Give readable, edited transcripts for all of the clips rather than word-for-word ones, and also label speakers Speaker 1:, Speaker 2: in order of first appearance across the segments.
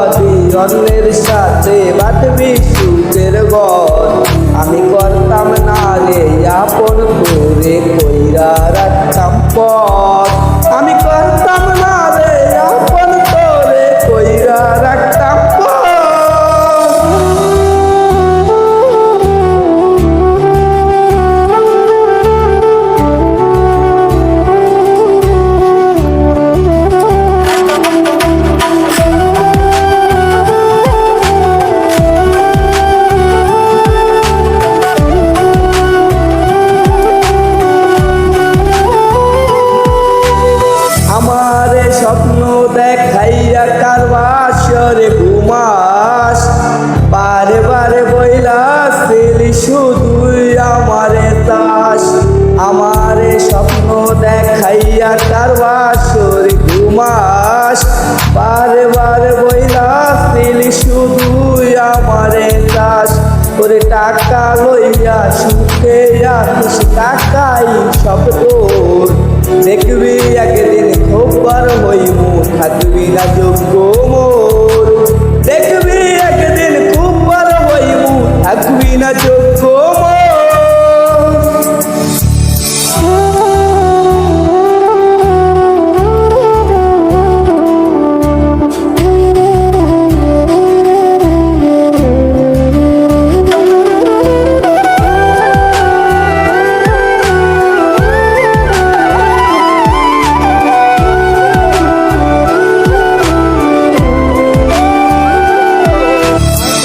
Speaker 1: ভাবি অন্যের সাথে বাঁধবি সুখের ঘর। আমি করতাম না রে আপন করে কইরা রাখতাম পথ। আমি করতাম না রে আপন করে কইরা রাখতাম পথ। আমারে স্বপ্ন দেখাইয়া কার বাসরে ঘুমাস, বারে বারে বইলাছিলি শুধুই আমারে চাস। আমারে স্বপ্ন দেখাইয়া কার বাসরে ঘুমাস, বারে বারে বইলাছিলি শুধুই আমারে চাস। ওরে টাকা লইয়া সুখে আছিস টাকাই সব তোর, দেখবি একদিন খবর হইমু থাকবি না যোগ্য মোর। দেখবি একদিন খবর হইমু থাকবি না যোগ্য মোর।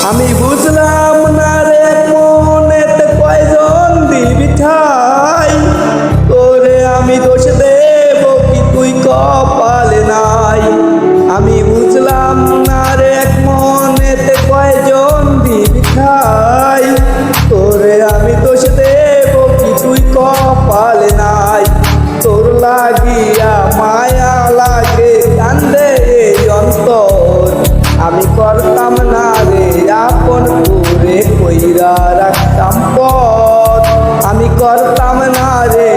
Speaker 1: আমি বুঝলাম না রে মনেতে কয়জন দিবি ঠাই, তোরে আমি দোষ দেব কি তুই কপালে নাই। আমি বুঝলাম না রে মনেতে কয়জন দিবি ঠাই, তোরে আমি দোষ দেব কি তুই কপালে নাই। তোর লাগিয়া মায়া লাগে কান্দে এই অন্তর, আমি করতাম না রে আপন করে কইরা রাখতাম পথ। আমি করতাম না রে